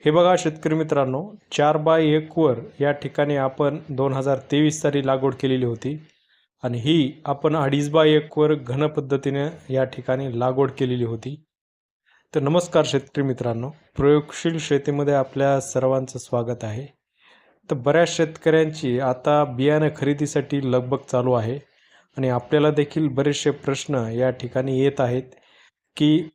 हे बघा शेतकरी मित्रांनो, 4x1 वर या ठिकाणी आपण 2023 साली लागवड केलेली होती आणि ही आपण 2.5x1 वर घन पद्धतीने या ठिकाणी लागवड केलेली होती. तर नमस्कार शेतकरी मित्रांनो, प्रयोगशील शेतीमध्ये आपल्या सर्वांचं स्वागत आहे. तर बऱ्याच शेतकऱ्यांची आता बियाणं खरेदीसाठी लगबग चालू आहे आणि आपल्याला देखील बरेचसे प्रश्न या ठिकाणी येत आहेत की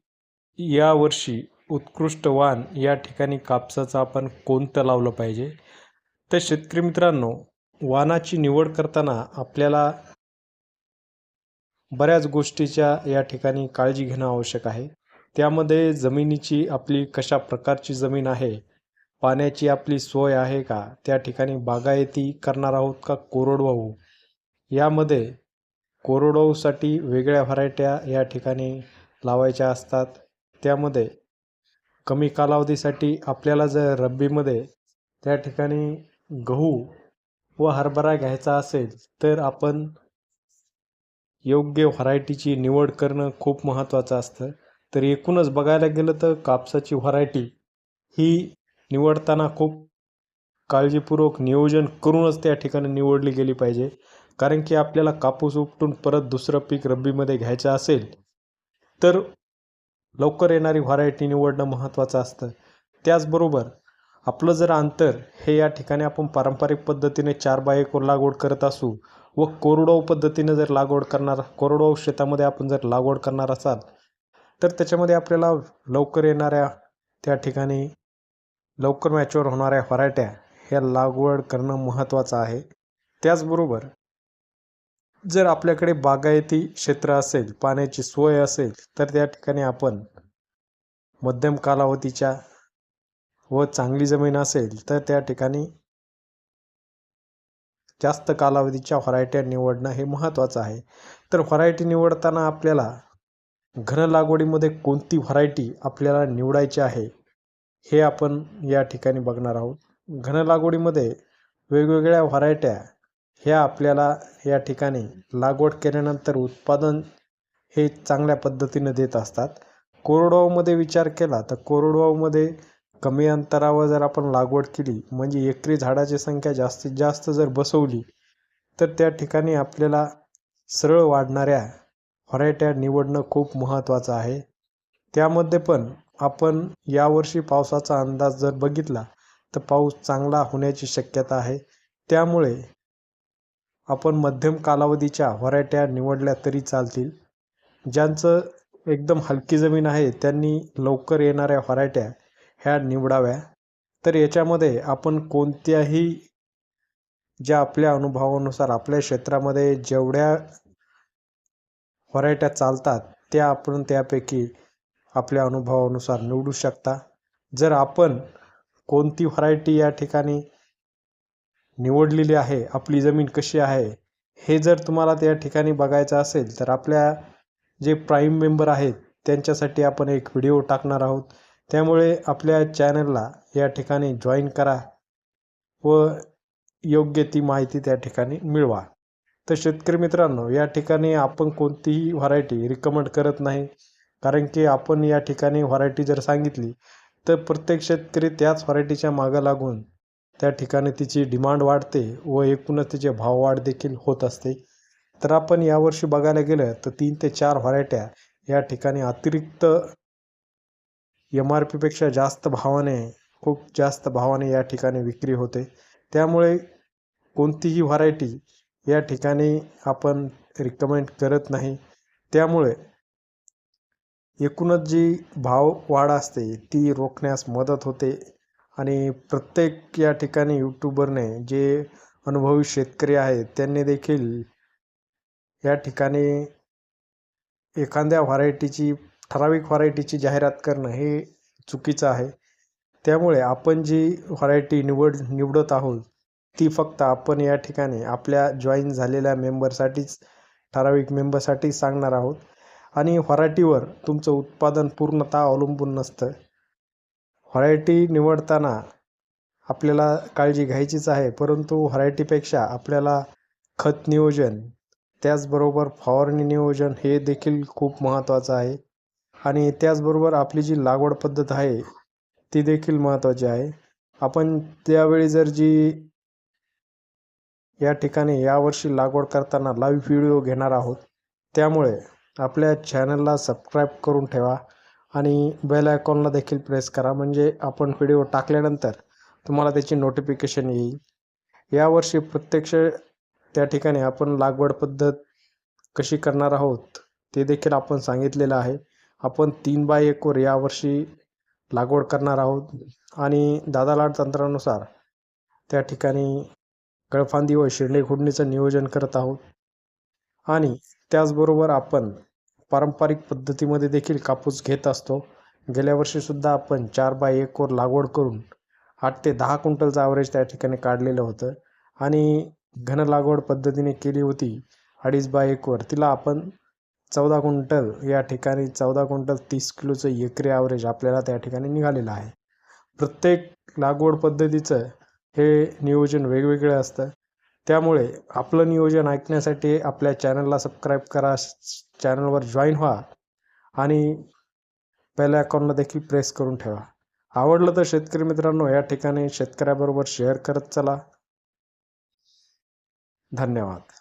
यावर्षी उत्कृष्ट वाण या ठिकाणी कापसाचं आपण कोणतं लावलं पाहिजे. तर शेतकरी मित्रांनो, वाणाची निवड करताना आपल्याला बऱ्याच गोष्टीच्या या ठिकाणी काळजी घेणं आवश्यक आहे. त्यामध्ये जमिनीची आपली कशा प्रकारची जमीन आहे, पाण्याची आपली सोय आहे का, त्या ठिकाणी बागायती करणार आहोत का कोरडवाहू. यामध्ये कोरडवाहूसाठी वेगळ्या व्हरायट्या या ठिकाणी लावायच्या असतात. त्यामध्ये कमी कालावधीसाठी आपल्याला जर रब्बीमध्ये त्या ठिकाणी गहू व हरभरा घ्यायचा असेल तर आपण योग्य व्हरायटीची निवड करणं खूप महत्त्वाचं असतं. तर एकूणच बघायला गेलं तर कापसाची व्हरायटी ही निवडताना खूप काळजीपूर्वक नियोजन करूनच त्या ठिकाणी निवडली गेली पाहिजे. कारण की आपल्याला कापूस उपटून परत दुसरं पीक रब्बीमध्ये घ्यायचं असेल तर लवकर येणारी व्हरायटी निवडणं महत्त्वाचं असतं. त्याचबरोबर आपलं जर अंतर हे या ठिकाणी आपण पारंपरिक पद्धतीने 4x1 वर लागवड करत असू व कोरडवाहू पद्धतीने जर कोरडवाहू शेतामध्ये आपण जर लागवड करणार असाल तर त्याच्यामध्ये आपल्याला लवकर येणाऱ्या त्या ठिकाणी लवकर मॅच्युअर होणाऱ्या व्हरायट्या ह्या लागवड करणं महत्त्वाचं आहे. त्याचबरोबर जर आपल्याकडे बागायती क्षेत्र असेल, पाण्याची सोय असेल तर त्या ठिकाणी आपण मध्यम कालावधीच्या व चांगली जमीन असेल तर त्या ठिकाणी जास्त कालावधीच्या व्हरायट्या निवडणं हे महत्त्वाचं आहे. तर व्हरायटी निवडताना आपल्याला घन लागवडीमध्ये कोणती व्हरायटी आपल्याला निवडायची आहे हे आपण या ठिकाणी बघणार आहोत. घन लागवडीमध्ये वेगवेगळ्या व्हरायट्या ह्या आपल्याला या ठिकाणी लागवड केल्यानंतर उत्पादन हे चांगल्या पद्धतीने देत असतात. कोरडवाहूमध्ये विचार केला तर कोरडवाहूमध्ये कमी अंतरावर जर आपण लागवड केली म्हणजे एकरी झाडाची संख्या जास्तीत जास्त जर बसवली तर त्या ठिकाणी आपल्याला सरळ वाढणाऱ्या व्हरायट्या निवडणं खूप महत्त्वाचं आहे. त्यामध्ये पण आपण यावर्षी पावसाचा अंदाज जर बघितला तर पाऊस चांगला होण्याची शक्यता आहे. त्यामुळे आपण मध्यम कालावधीच्या व्हरायट्या निवडल्या तरी चालतील. ज्यांचं एकदम हलकी जमीन आहे त्यांनी लवकर येणाऱ्या व्हरायट्या ह्या निवडाव्या. तर याच्यामध्ये आपण कोणत्याही ज्या आपल्या अनुभवानुसार आपल्या क्षेत्रामध्ये जेवढ्या व्हरायट्या चालतात त्या आपण त्यापैकी आपल्या अनुभवानुसार निवडू शकता. जर आपण कोणती व्हरायटी या ठिकाणी निवडलेली आहे, आपली जमीन कशी आहे हे जर तुम्हाला त्या ठिकाणी बघायचं असेल तर आपल्या जे प्राईम मेंबर आहेत त्यांच्यासाठी आपण एक व्हिडिओ टाकणार आहोत. त्यामुळे आपल्या चॅनलला या ठिकाणी जॉईन करा व योग्य ती माहिती त्या ठिकाणी मिळवा. तर शेतकरी मित्रांनो, या ठिकाणी आपण कोणतीही व्हरायटी रिकमेंड करत नाही. कारण की आपण या ठिकाणी व्हरायटी जर सांगितली तर प्रत्येक शेतकरी त्याच व्हरायटीच्या मागं लागून त्या ठिकाणी तिची डिमांड वाढते व एकूणच तिचे भाववाढ देखील होत असते. तर आपण यावर्षी बघायला गेलं तर 3 ते 4 व्हरायट्या या ठिकाणी अतिरिक्त MRP पेक्षा खूप जास्त भावाने या ठिकाणी विक्री होते. त्यामुळे कोणतीही व्हरायटी या ठिकाणी आपण रिकमेंड करत नाही. त्यामुळे एकूणच जी भाव वाढ असते ती रोखण्यास मदत होते आणि प्रत्येक या ठिकाणी यूट्यूबरने जे अनुभवी शेतकरी आहेत त्यांनी देखील या ठिकाणी एखाद्या ठराविक व्हरायटीची जाहिरात करणं हे चुकीचं आहे. त्यामुळे आपण जी व्हरायटी निवडत आहोत ती फक्त आपण या ठिकाणी आपल्या जॉईन झालेल्या ठराविक मेंबरसाठी सांगणार आहोत आणि व्हरायटीवर तुमचं उत्पादन पूर्णतः अवलंबून नसतं. व्हरायटी निवडताना आपल्याला काळजी घ्यायचीच आहे, परंतु व्हरायटीपेक्षा आपल्याला खत नियोजन त्याचबरोबर फवारणी नियोजन हे देखील खूप महत्त्वाचं आहे. आणि त्याचबरोबर आपली जी लागवड पद्धत आहे ती देखील महत्त्वाची आहे. आपण त्यावेळी जर या ठिकाणी यावर्षी लागवड करताना लाईव्ह व्हिडिओ घेणार आहोत, त्यामुळे आपल्या चॅनलला सबस्क्राईब करून ठेवा आणि बेल आयकॉनला देखील प्रेस करा, म्हणजे आपण व्हिडिओ टाकल्यानंतर तुम्हाला त्याची नोटिफिकेशन येईल. यावर्षी प्रत्यक्ष त्या ठिकाणी आपण लागवड पद्धत कशी करणार आहोत ते देखील आपण सांगितलेलं आहे. आपण 3 बाय 1 वर यावर्षी लागवड करणार आहोत आणि दादा-लाड तंत्रानुसार त्या ठिकाणी गळफांदी व शेंडे खुडणीचं नियोजन करत आहोत. आणि त्याचबरोबर आपण पारंपरिक पद्धतीमध्ये देखील कापूस घेत असतो. गेल्या वर्षीसुद्धा आपण 4 बाय 1 वर लागवड करून 8 ते 10 क्विंटलचं ॲव्हरेज त्या ठिकाणी काढलेलं होतं आणि घन लागवड पद्धतीने केली होती 2.5 बाय 1 वर. तिला आपण 14 क्विंटल या ठिकाणी 14 क्विंटल 30 किलोचं एकरी ॲव्हरेज आपल्याला त्या ठिकाणी निघालेलं आहे. प्रत्येक लागवड पद्धतीचं हे नियोजन वेगवेगळं असतं. त्यामुळे आपलं नियोजन ऐकण्यासाठी आपल्या चॅनलला सबस्क्राईब करा, चॅनलवर जॉईन व्हा आणि बेल आयकॉनला देखील प्रेस करून ठेवा. आवडलं तर शेतकरी मित्रांनो या ठिकाणी शेतकऱ्याबरोबर शेअर करत चला. धन्यवाद.